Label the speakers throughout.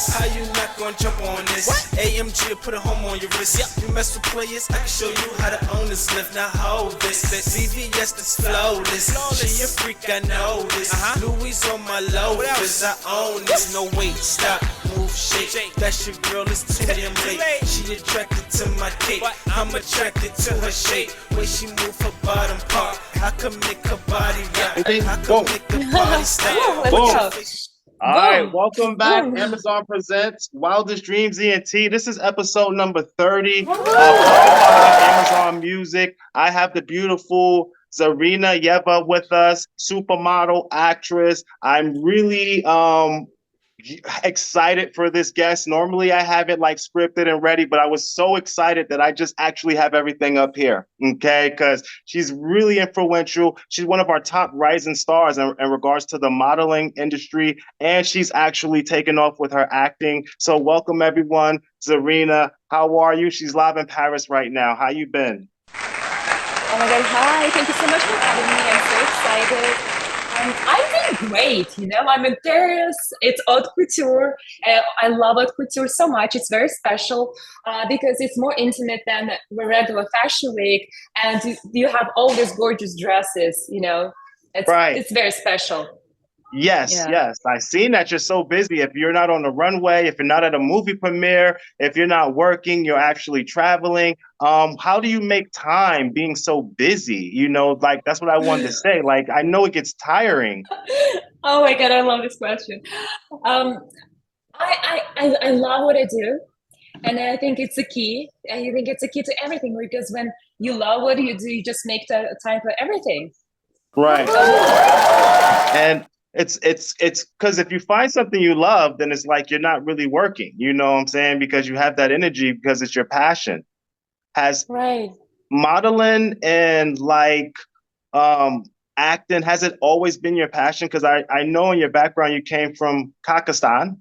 Speaker 1: How you not gonna jump on this? What? AMG will put a home on your wrist. Yep. You mess with players, I can show you how to own this lift. Now hold this. VVS that's flawless. She a freak, I know this. Louis on my low, cause I own this. No wait, stop, move, shake. That's your girl, it's too damn late. She attracted to my cake. I'm attracted to her shape. Way she move her bottom part. I can make her body rock. I can make her body stop.
Speaker 2: Boom. All right, welcome back.
Speaker 3: Boom.
Speaker 2: Amazon presents Wildest Dreams ENT. This is episode number 30 of Amazon Music. I have the beautiful Zarina Yeva with us, supermodel, actress. I'm really excited for this guest. Normally I have it like scripted and ready, but I was so excited that I just actually have everything up here, okay? Because she's really influential. She's one of our top rising stars in regards to the modeling industry, and she's actually taken off with her acting. So welcome everyone. Zarina, how are you? She's live in Paris right now. How you been?
Speaker 3: Oh my God, hi. Thank you so much for having me. I'm so excited. I'm doing great, you know, I'm in Paris, it's haute couture. I love haute couture so much. It's very special because it's more intimate than the regular fashion week. And you have all these gorgeous dresses, you know, it's very special.
Speaker 2: Yes, yes. I've seen that you're so busy. If you're not on the runway, if you're not at a movie premiere, if you're not working, you're actually traveling. How do you make time being so busy? You know, like that's what I wanted to say. Like, I know it gets tiring.
Speaker 3: Oh my God, I love this question. I love what I do. And I think it's a key. I think it's a key to everything because when you love what you do, you just make time for everything.
Speaker 2: Right. And it's because if you find something you love, then it's like you're not really working, you know what I'm saying? Because you have that energy because it's your passion. Has modeling and like acting, has it always been your passion? Because I know in your background you came from Kazakhstan,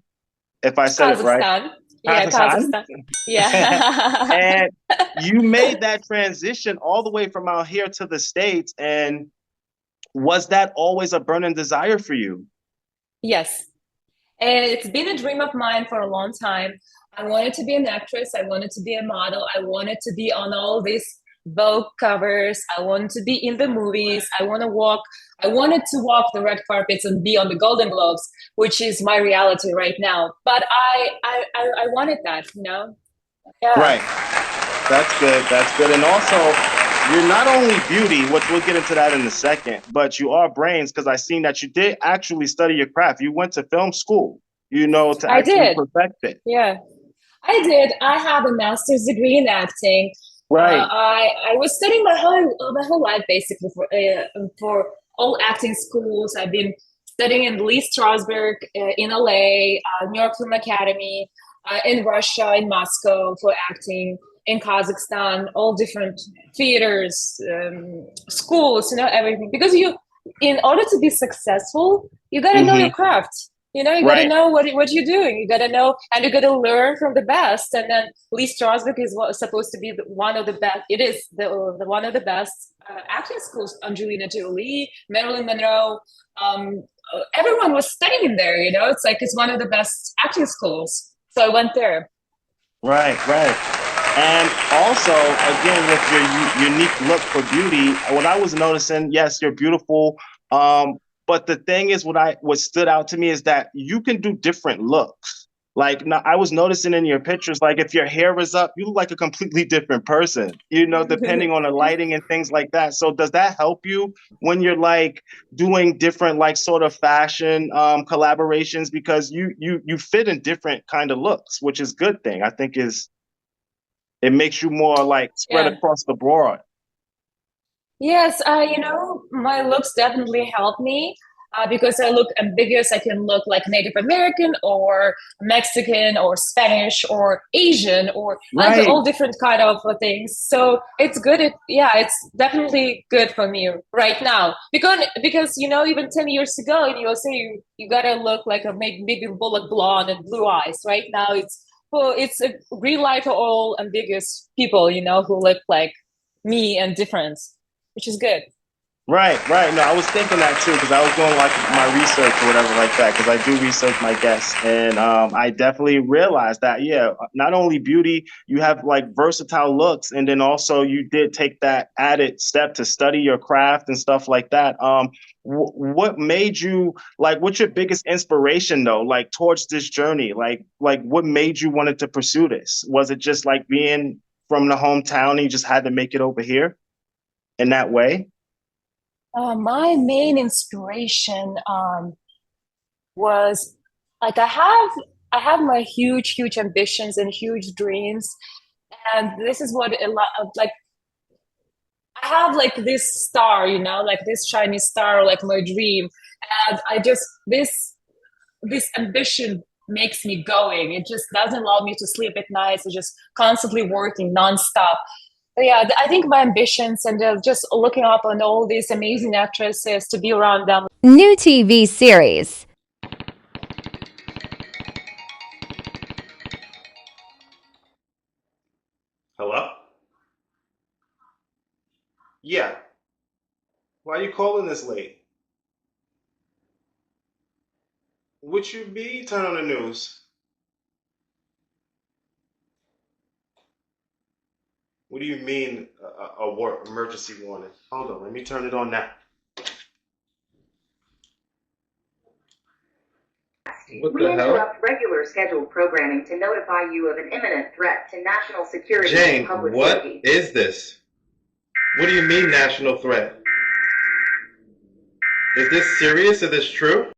Speaker 2: if I said it right.
Speaker 3: Yeah, Kazakhstan. Yeah.
Speaker 2: And you made that transition all the way from out here to the States, and was that always a burning desire for you?
Speaker 3: Yes. And it's been a dream of mine for a long time. I wanted to be an actress. I wanted to be a model. I wanted to be on all these Vogue covers. I wanted to be in the movies. I wanted to walk the red carpets and be on the Golden Globes, which is my reality right now. But I wanted that, you know? Yeah.
Speaker 2: Right. That's good. That's good. And also, you're not only beauty, which we'll get into that in a second, but you are brains, because I seen that you did actually study your craft. You went to film school, you know, to actually perfect it.
Speaker 3: Yeah, I did. I have a master's degree in acting.
Speaker 2: Right.
Speaker 3: I was studying my whole life basically for all acting schools. I've been studying in Lee Strasberg in LA, New York Film Academy, in Russia, in Moscow for acting, in Kazakhstan, all different theaters, schools, you know, everything. Because in order to be successful, you got to know your craft. You know, you got to know what you're doing. You got to know, and you got to learn from the best. And then Lee Strasberg is supposed to be one of the best. It is the one of the best acting schools. Angelina Jolie, Marilyn Monroe, everyone was studying there. You know, it's one of the best acting schools. So I went there.
Speaker 2: Right. And also, again, with your unique look for beauty, what I was noticing, yes, you're beautiful. But the thing is, what stood out to me is that you can do different looks. Like, now, I was noticing in your pictures, like if your hair is up, you look like a completely different person, you know, depending on the lighting and things like that. So does that help you when you're like doing different, like sort of fashion collaborations? Because you fit in different kind of looks, which is a good thing. I think it makes you more like spread across the board.
Speaker 3: Yes, you know, my looks definitely help me because I look ambiguous. I can look like Native American or Mexican or Spanish or Asian or like all different kind of things. So it's good. It's definitely good for me right now because you know, even 10 years ago in USA, you gotta look like maybe bullet blonde and blue eyes. Right now, it's a real life for all ambiguous people, you know, who look like me and different, which is good.
Speaker 2: Right, right. No, I was thinking that too because I was doing like my research or whatever like that because I do research my guests, and I definitely realized that yeah, not only beauty, you have like versatile looks, and then also you did take that added step to study your craft and stuff like that. What made you like? What's your biggest inspiration though? Like towards this journey, like what made you wanted to pursue this? Was it just like being from the hometown and you just had to make it over here in that way?
Speaker 3: My main inspiration was like I have my huge ambitions and huge dreams, and this is what a lot of like I have like this star, like this shiny star, like my dream, and I just this ambition makes me going. It just doesn't allow me to sleep at night. So just constantly working nonstop. But yeah, I think my ambitions and just looking up on all these amazing actresses to be around them.
Speaker 4: New TV series.
Speaker 2: Hello? Yeah. Why are you calling this late? Would you be? Turn on the news. What do you mean a war emergency warning? Hold on, let me turn it on now. What
Speaker 5: We
Speaker 2: the hell?
Speaker 5: interrupt regular scheduled programming to notify you of an imminent threat to national security
Speaker 2: Jane,
Speaker 5: and public
Speaker 2: what
Speaker 5: safety.
Speaker 2: is this? What do you mean national threat? Is this serious? Is this true?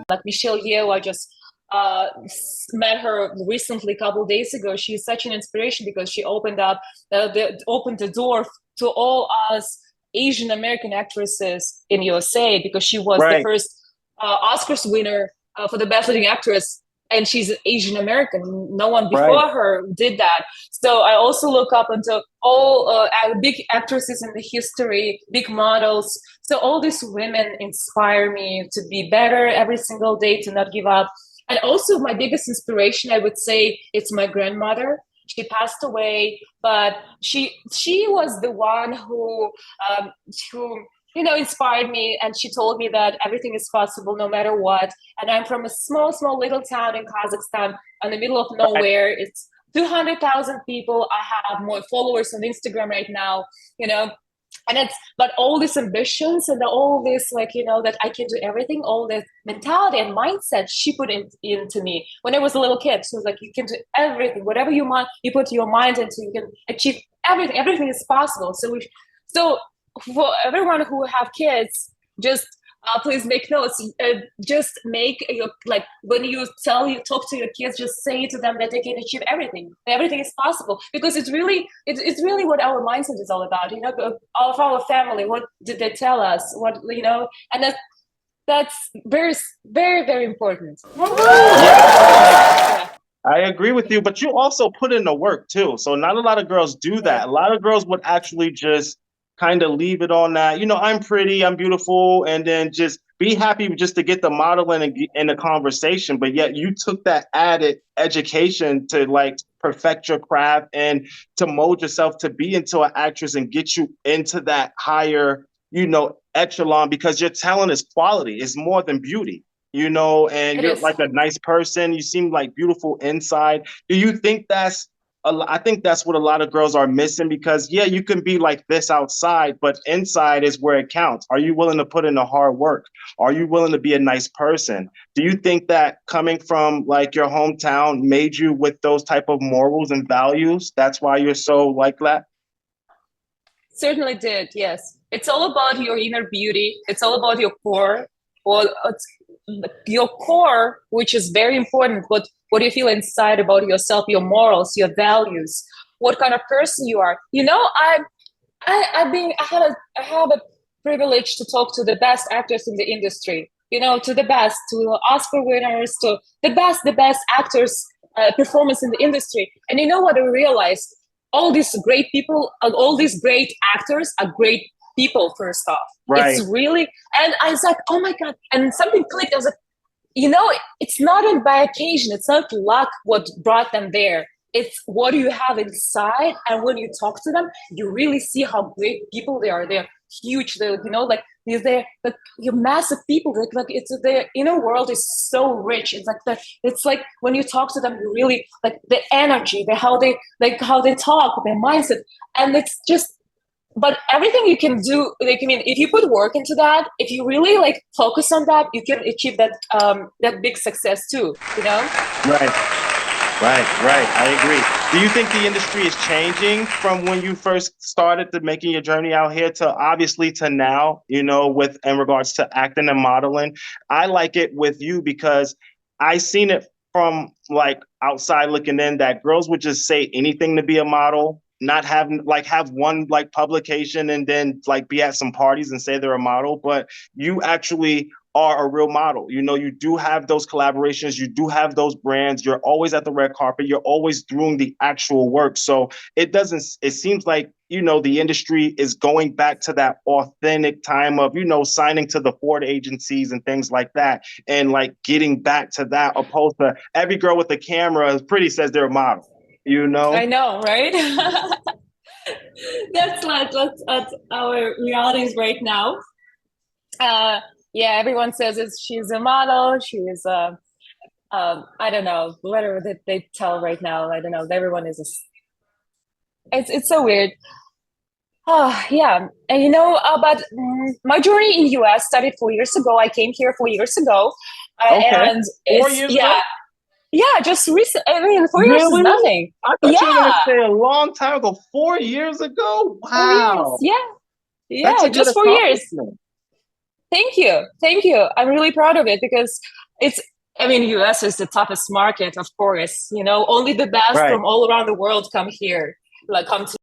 Speaker 3: Like Michelle Yeoh, I just met her recently, a couple of days ago. She's such an inspiration because she opened the door to all us Asian American actresses in USA because she was the
Speaker 2: Right,
Speaker 3: first Oscars winner for the Best Leading Actress, and she's Asian American. No one
Speaker 2: right.
Speaker 3: before her did that. So I also look up into all big actresses in the history, big models. So all these women inspire me to be better every single day, to not give up. And also my biggest inspiration, I would say, it's my grandmother. She passed away, but she was the one who inspired me, and she told me that everything is possible no matter what. And I'm from a small little town in Kazakhstan in the middle of
Speaker 2: Right.
Speaker 3: nowhere. It's 200,000 people. I have more followers on Instagram right now, you know, and it's but all these ambitions and all this that I can do everything, all this mentality and mindset she put into me when I was a little kid. She was like, you can do everything, whatever you put your mind into, you can achieve everything is possible. So for everyone who have kids, just please make notes. Just make your when you talk to your kids, just say to them that they can achieve everything. Everything is possible because it's really what our mindset is all about. Of our family, what did they tell us? And that's very important.
Speaker 2: Yeah,
Speaker 3: Yeah.
Speaker 2: I agree with you, but you also put in the work too. So not a lot of girls do
Speaker 3: Yeah.
Speaker 2: that. A lot of girls would actually just kind of leave it on that, I'm pretty, I'm beautiful, and then just be happy just to get the modeling and the conversation. But yet you took that added education to like perfect your craft and to mold yourself to be into an actress and get you into that higher, echelon because your talent is quality. It's more than beauty, and
Speaker 3: It
Speaker 2: you're
Speaker 3: is.
Speaker 2: like a nice person. You seem like beautiful inside. Do you think I think that's what a lot of girls are missing because, yeah, you can be like this outside, but inside is where it counts. Are you willing to put in the hard work? Are you willing to be a nice person? Do you think that coming from like your hometown made you with those type of morals and values? That's why you're so like that?
Speaker 3: Certainly did, yes. It's all about your inner beauty. It's all about your core. Well, it's your core, which is very important. What you feel inside about yourself, your morals, your values, what kind of person you are. I have a privilege to talk to the best actors in the industry. To the best, to Oscar winners, to the best actors, performance in the industry. And you know what I realized? all these great people, all these great actors are great people. First off,
Speaker 2: Right.
Speaker 3: it's really, and I was like, oh my god, and something clicked. I was like, you know, it's not by occasion. It's not luck what brought them there. It's what you have inside, and when you talk to them, you really see how great people they are. They're huge. They're, you know, like they're like you're massive people. Like it's their inner world is so rich. It's like when you talk to them, you really like the energy, how they talk, their mindset, and it's just. But everything you can do, like, I mean, if you put work into that, if you really like focus on that, you can achieve that that big success too. You know?
Speaker 2: Right. I agree. Do you think the industry is changing from when you first started to making your journey out here to obviously to now, you know, with in regards to acting and modeling? I like it with you because I seen it from like outside looking in that girls would just say anything to be a model, not have one like publication and then like be at some parties and say they're a model, but you actually are a real model. You know, you do have those collaborations, you do have those brands, you're always at the red carpet, you're always doing the actual work. So it seems like, you know, the industry is going back to that authentic time of, you know, signing to the Ford agencies and things like that. And like getting back to that opposed to every girl with a camera says they're a model, you know?
Speaker 3: I know, right? That's our realities right now. Yeah, everyone says she's a model. She is I don't know, whatever they tell right now. I don't know. Everyone is it's so weird. Oh yeah, and you know, but my journey in US started 4 years ago. I came here 4 years ago, and
Speaker 2: 4 years ago?
Speaker 3: Yeah, just recent. I mean, 4 years is
Speaker 2: Really?
Speaker 3: nothing.
Speaker 2: I thought you were gonna say a long time ago. 4 years ago? Wow.
Speaker 3: 4 years, yeah,
Speaker 2: That's a good
Speaker 3: just 4 years.
Speaker 2: accomplishment.
Speaker 3: Thank you. I'm really proud of it because I mean, US is the toughest market, of course. You know, only the best from all around the world come here, come to.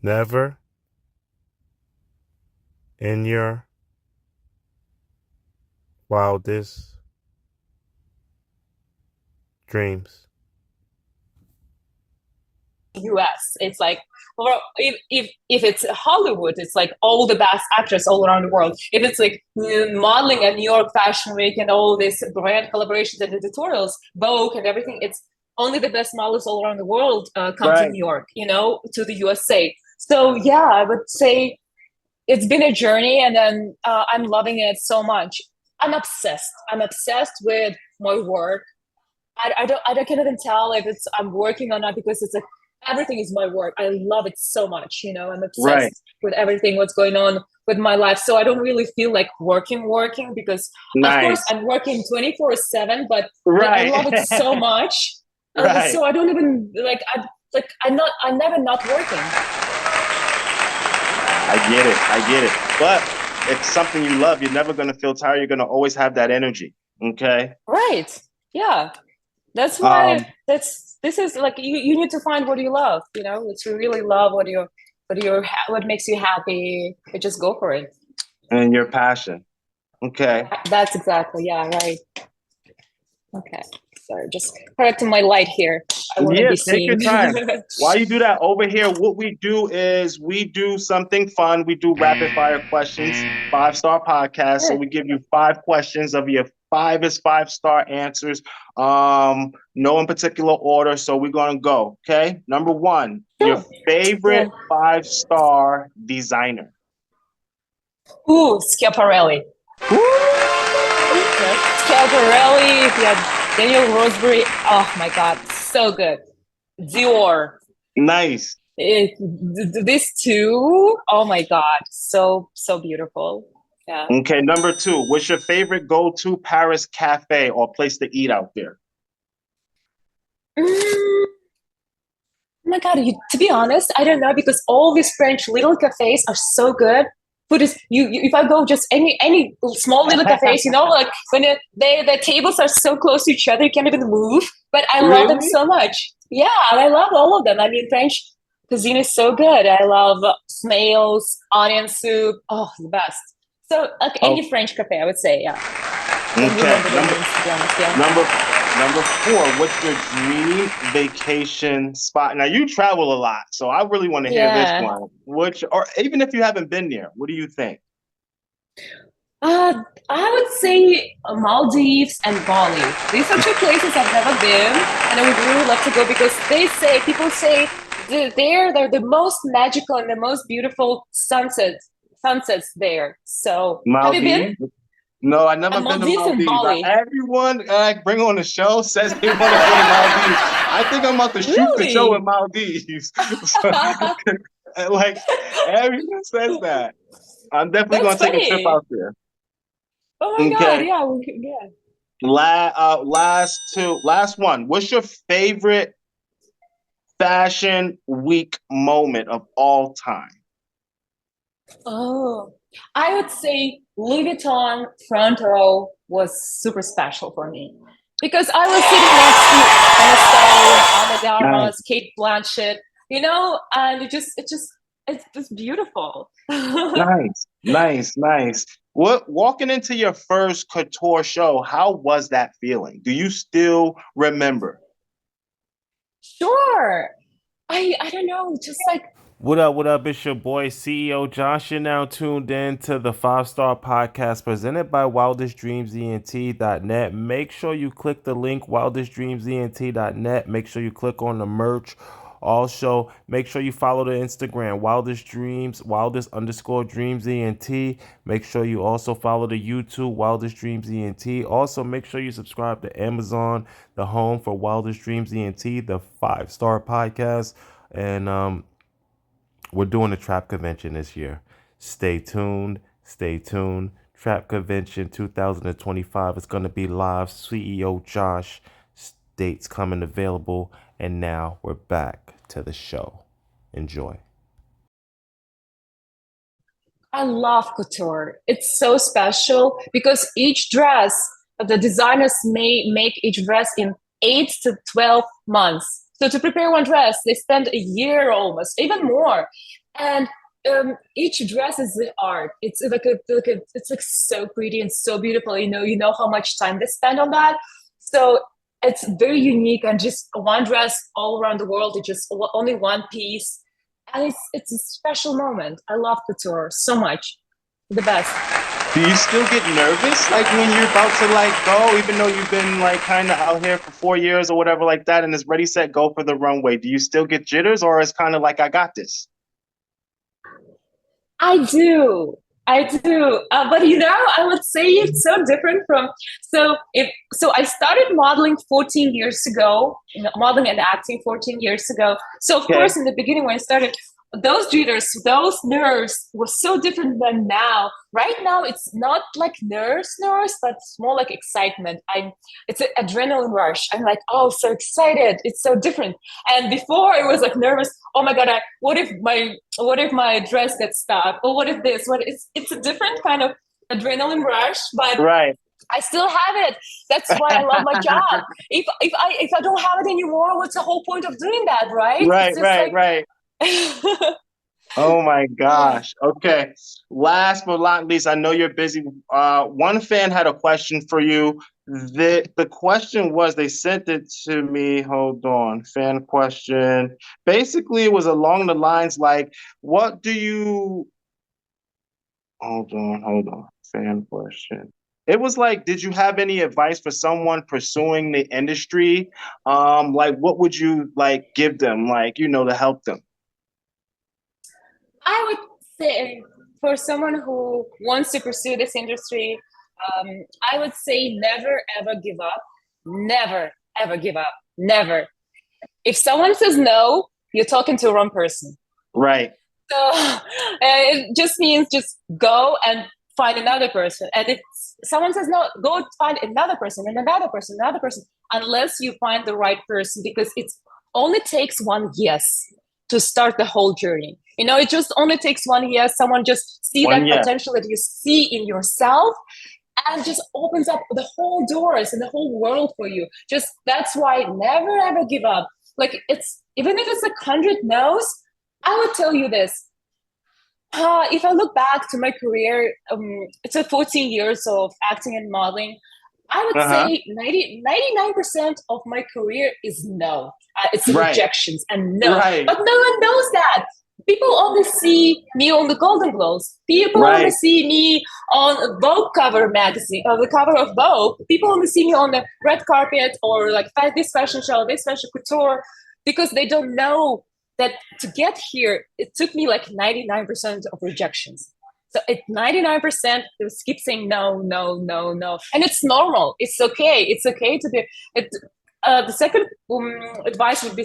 Speaker 6: Never in your wildest dreams.
Speaker 3: US. It's like, well, if it's Hollywood, it's like all the best actors all around the world. If it's like modeling at New York Fashion Week and all these brand collaborations and editorials, Vogue and everything, it's only the best models all around the world come to New York, you know, to the USA. So yeah, I would say it's been a journey, and then I'm loving it so much. I'm obsessed with my work. I can't even tell if I'm working or not because it's like everything is my work. I love it so much, you know. I'm obsessed with everything what's going on with my life. So I don't really feel like working because of course I'm working 24/7, but I love it so much. So I don't even I'm never not working.
Speaker 2: I get it. But it's something you love. You're never going to feel tired. You're going to always have that energy. Okay.
Speaker 3: Right. Yeah. That's why this is like, you need to find what you love, you know, if you really love what makes you happy, you just go for it.
Speaker 2: And your passion. Okay.
Speaker 3: That's exactly. Yeah. Right. Okay. Sorry, just correcting my light here. I want to be seen.
Speaker 2: Take your time. While you do that, over here, what we do is we do something fun. We do rapid fire questions, 5-star podcast. So we give you 5 questions of your 5 is 5-star answers. No in particular order. So we're gonna go. Okay. Number 1, your favorite 5-star designer.
Speaker 3: Ooh, Schiaparelli. Schiaparelli. Yeah. Daniel Roseberry, oh my God, so good. Dior.
Speaker 2: Nice.
Speaker 3: These two, oh my God, so beautiful. Yeah.
Speaker 2: Okay, number 2, what's your favorite go-to Paris cafe or place to eat out there?
Speaker 3: Oh my God, to be honest, I don't know, because all these French little cafes are so good. Food is if I go just any small little cafes, you know, like when the tables are so close to each other, you can't even move. But I love them so much. Yeah, I love all of them. I mean, French cuisine is so good. I love snails, onion soup. Oh, the best. So like any French cafe, I would say, yeah.
Speaker 2: Okay. Number 4, what's your dream vacation spot? Now you travel a lot, so I really want to hear this
Speaker 3: Yeah.
Speaker 2: one. Which, or even if you haven't been there, what do you think?
Speaker 3: I would say Maldives and Bali. These are two places I've never been, and I would really love to go because people say they're the most magical and the most beautiful sunsets there. So, have you been?
Speaker 2: Maldives? No, I've never been to
Speaker 3: Maldives and
Speaker 2: Maldives.
Speaker 3: Bali.
Speaker 2: Everyone I bring on the show says they want to go to Maldives. I think I'm about to shoot the show in
Speaker 3: Really?
Speaker 2: Maldives. Like everyone says that. I'm definitely
Speaker 3: That's
Speaker 2: gonna take a trip
Speaker 3: funny.
Speaker 2: out there.
Speaker 3: Oh my God,
Speaker 2: Okay.
Speaker 3: yeah, yeah.
Speaker 2: Last one. What's your favorite fashion week moment of all time?
Speaker 3: Oh, I would say Louis Vuitton front row was super special for me because I was sitting next to Emma Stone, Ana de
Speaker 2: Nice,
Speaker 3: Armas, Kate Blanchett, and it's just beautiful.
Speaker 2: nice. What walking into your first couture show, how was that feeling? Do you still remember?
Speaker 3: Sure. I don't know, just like
Speaker 6: What up? What up? It's your boy CEO Josh. You're now tuned in to the 5-Star Podcast presented by WildestDreamsENT.net. Make sure you click the link WildestDreamsENT.net. Make sure you click on the merch. Also, make sure you follow the Instagram Wildest Dreams, Wildest_Dreams ENT. Make sure you also follow the YouTube Wildest Dreams ENT. Also, make sure you subscribe to Amazon, the home for Wildest Dreams ENT, the 5-Star Podcast, and we're doing a trap convention this year. Stay tuned. Stay tuned. Trap Convention 2025 is going to be live. CEO Josh. Dates coming available. And now we're back to the show. Enjoy.
Speaker 3: I love couture. It's so special because each dress, the designers may make each dress in 8 to 12 months. So to prepare one dress, they spend a year almost, even more. And each dress is the art. It's it's like so pretty and so beautiful. You know how much time they spend on that. So it's very unique and just one dress all around the world. It's just only one piece and it's a special moment. I love couture so much. The best.
Speaker 2: Do you still get nervous like when you're about to like go, even though you've been like kind of out here for 4 years or whatever like that, and it's ready, set, go for the runway? Do you still get jitters, or it's kind of like I got this?
Speaker 3: I do. I do. But I would say it's so different from so I started modeling 14 years ago, modeling and acting 14 years ago. So of
Speaker 2: Okay.
Speaker 3: course in the beginning when I started, those jitters, those nerves were so different than now. Right now it's not like nerves, but it's more like excitement. It's an adrenaline rush. I'm like, oh, so excited. It's so different. And before it was like nervous. Oh my God, what if my dress gets stuck? Or what if this? It's a different kind of adrenaline rush, but
Speaker 2: Right.
Speaker 3: I still have it. That's why I love my job. If I don't have it anymore, what's the whole point of doing that, right?
Speaker 2: Right,
Speaker 3: It's just
Speaker 2: right,
Speaker 3: like
Speaker 2: right. Oh my gosh. Okay. Last but not least, I know you're busy. One fan had a question for you. The question was, they sent it to me. Hold on. Fan question. Basically, it was along the lines like, what do you hold on. Fan question. It was like, did you have any advice for someone pursuing the industry? Like what would you like give them, like, to help them?
Speaker 3: I would say for someone who wants to pursue this industry, I would say never ever give up. Never ever give up. Never. If someone says no, you're talking to the wrong person.
Speaker 2: Right.
Speaker 3: So it just means just go and find another person. And if someone says no, go find another person and another person, unless you find the right person, because it only takes one yes to start the whole journey. It just only takes one yes. Someone just see
Speaker 2: One
Speaker 3: that
Speaker 2: yes.
Speaker 3: potential that you see in yourself and just opens up the whole doors and the whole world for you. Just that's why never ever give up. Like it's even if it's 100 no's, I would tell you this. If I look back to my career, it's 14 years of acting and modeling. I would
Speaker 2: Uh-huh.
Speaker 3: say 99% of my career is no. It's
Speaker 2: Right.
Speaker 3: rejections and no.
Speaker 2: Right.
Speaker 3: But no one knows that. People only see me on the Golden Globes. People only
Speaker 2: Right.
Speaker 3: see me on a Vogue cover magazine, on the cover of Vogue. People only see me on the red carpet or like this fashion show, this fashion couture, because they don't know that to get here, it took me like 99% of rejections. So at 99%, they just keep saying no, no, no, no. And it's normal. It's okay. It's okay to be. The second advice would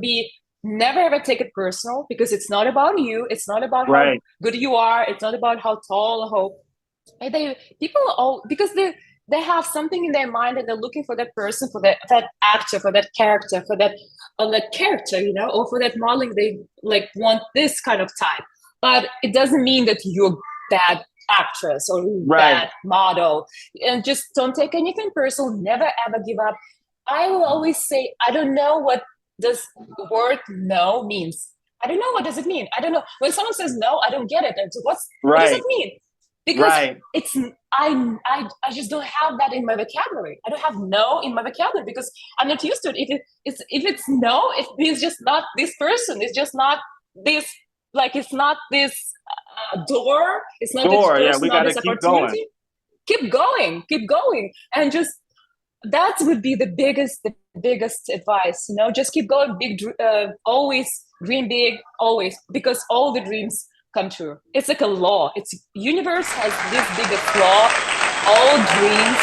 Speaker 3: be never ever take it personal, because it's not about you. It's not about how
Speaker 2: Right.
Speaker 3: good you are. It's not about how tall, people all, because they have something in their mind and they're looking for that person, for that actor, for that character, for that character, or for that modeling. They like want this kind of type. But it doesn't mean that you're a bad actress or bad model. And just don't take anything personal. Never ever give up. I will always say, I don't know what does the word no means. I don't know, what does it mean. I don't know. When someone says no, I don't get it. And so what does it mean? Because it's I just don't have that in my vocabulary. I don't have no in my vocabulary because I'm not used to it. If it's no, it means just not this person. It's just not this. Like, it's not this door. It's not this person,
Speaker 2: Yeah, we gotta
Speaker 3: this
Speaker 2: keep
Speaker 3: opportunity.
Speaker 2: going.
Speaker 3: Keep going. And just, that would be the biggest advice, just keep going. Always dream big, always, because all the dreams come true. It's like a law. It's universe has this biggest law. All dreams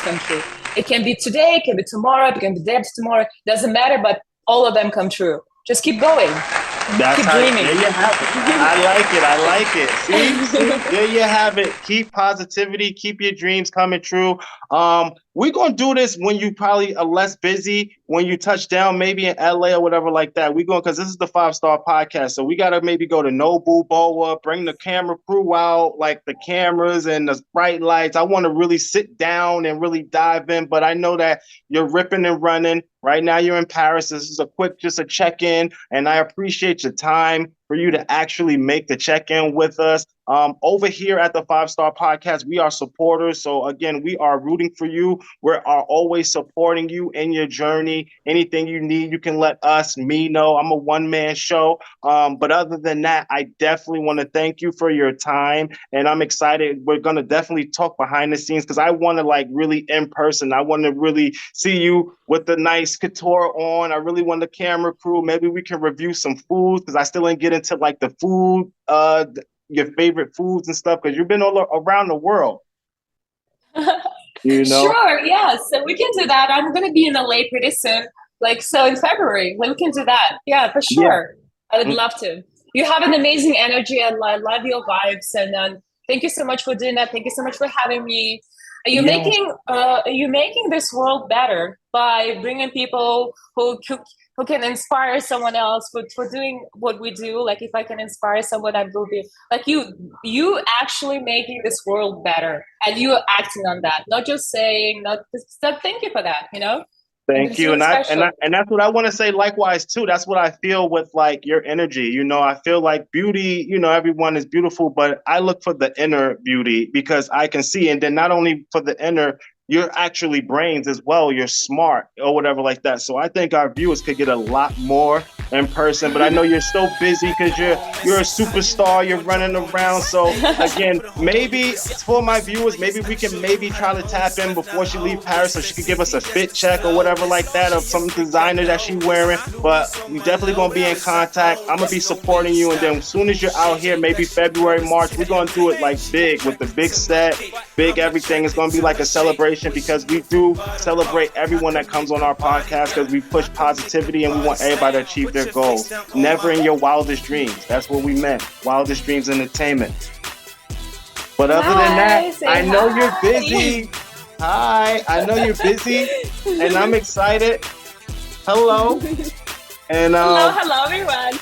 Speaker 3: come true. It can be today, it can be tomorrow, it can be dead tomorrow. Doesn't matter, but all of them come true. Just keep going.
Speaker 2: That's
Speaker 3: keep
Speaker 2: how,
Speaker 3: dreaming.
Speaker 2: there you have it. I like it. See, there you have it. Keep positivity. Keep your dreams coming true. We're going to do this when you probably are less busy, when you touch down maybe in LA or whatever like that. We're going, because this is the 5-Star Podcast. So we got to maybe go to Nobu, Boa, bring the camera crew out, like the cameras and the bright lights. I want to really sit down and really dive in, but I know that you're ripping and running. Right now you're in Paris. This is just a check-in, and I appreciate your time for you to actually make the check-in with us. Over here at the 5-Star Podcast, we are supporters. So again, we are rooting for you. We are always supporting you in your journey. Anything you need, you can let me know. I'm a one-man show. But other than that, I definitely want to thank you for your time. And I'm excited. We're going to definitely talk behind the scenes, because I want to like really in person. I want to really see you with the nice couture on. I really want the camera crew. Maybe we can review some foods, because I still didn't get into like the food, your favorite foods and stuff, because you've been all around the world.
Speaker 3: Sure, yeah. So we can do that. I'm going to be in LA pretty soon. So in February, we can do that. Yeah, for sure. Yeah. I would love to. You have an amazing energy, and I love your vibes. And thank you so much for doing that. Thank you so much for having me. You're making this world better by bringing people who can inspire someone else for doing what we do. Like, if I can inspire someone, I will be like you actually making this world better, and you are acting on that, not just saying, thank you for that,
Speaker 2: Thank you. And that's what I want to say likewise too. That's what I feel with like your energy. I feel like beauty, everyone is beautiful, but I look for the inner beauty, because I can see. And then not only for the inner, you're actually brains as well. You're smart or whatever like that. So I think our viewers could get a lot more in person, but I know you're so busy because you're a superstar. You're running around. So again, maybe for my viewers, maybe we can try to tap in before she leaves Paris, so she could give us a fit check or whatever like that, of some designer that she's wearing. But we definitely going to be in contact. I'm going to be supporting you. And then as soon as you're out here, maybe February, March, we're going to do it like big, with the big set, big everything. It's going to be like a celebration, because we do celebrate everyone that comes on our podcast, because we push positivity and we want everybody to achieve their goals. Never in your wildest dreams. That's what we meant. Wildest Dreams Entertainment. But other than that, I know you're busy. Hi, I know you're busy, and I'm excited. Hello. And
Speaker 3: hello everyone.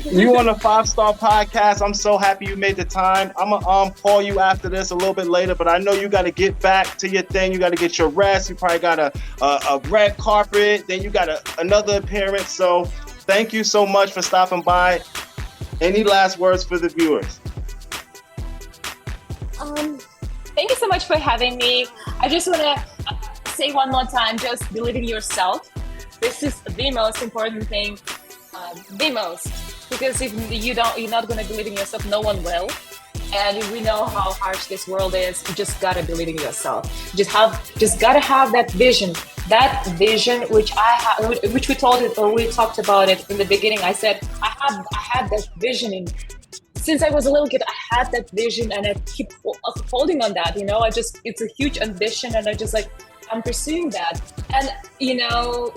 Speaker 2: You on the 5-Star Podcast. I'm so happy you made the time. I'm gonna call you after this a little bit later, but I know you got to get back to your thing. You got to get your rest. You probably got a red carpet. Then you got another appearance. So thank you so much for stopping by. Any last words for the viewers?
Speaker 3: Thank you so much for having me. I just want to say one more time, just believe in yourself. This is the most important thing, the most. Because if you're not going to believe in yourself, no one will. And we know how harsh this world is. You just gotta believe in yourself. Just gotta have that vision. That vision, which which we talked about it in the beginning. I said I had that vision since I was a little kid. I had that vision, and I keep holding on that. It's a huge ambition, and I'm pursuing that. And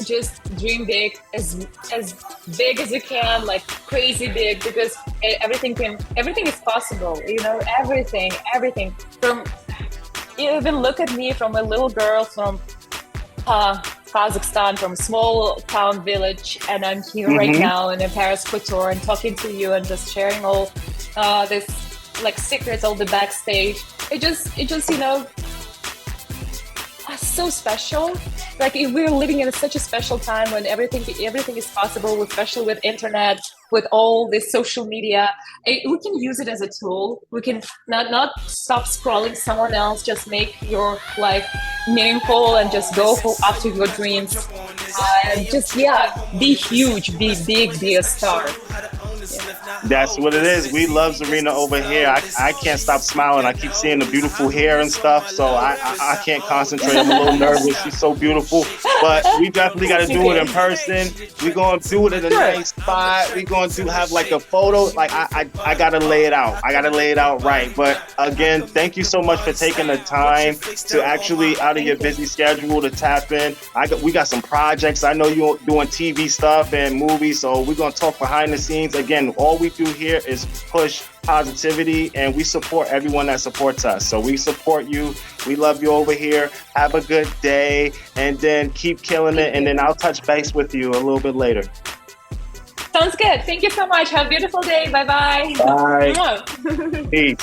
Speaker 3: just dream big, as big as you can, like crazy big, because everything is possible. Everything from, even look at me, from a little girl from Kazakhstan, from small town village, and I'm here right now in Paris Couture and talking to you and just sharing all this like secrets, all the backstage. It just so special. Like, we're living in such a special time when everything is possible, especially with internet, with all this social media. We can use it as a tool. We can not stop scrolling someone else, just make your life meaningful and just go after your dreams. Be huge, be big, be a star.
Speaker 2: That's what it is. We love Zarina over here. I can't stop smiling. I keep seeing the beautiful hair and stuff, so I can't concentrate. I'm a little nervous. She's so beautiful. But we definitely got to do it in person. We're going to do it in a nice spot. We're going to have like a photo. Like, I got to lay it out. I got to lay it out right. But again, thank you so much for taking the time to actually, out of your busy schedule, to tap in. We got some projects. I know you're doing TV stuff and movies, so we're going to talk behind the scenes. Again, all we do here is push positivity, and we support everyone that supports us. So we support you. We love you over here. Have a good day, and then keep killing it. And then I'll touch base with you a little bit later.
Speaker 3: Sounds good. Thank you so much. Have a beautiful day. Bye-bye.
Speaker 2: Bye. Peace.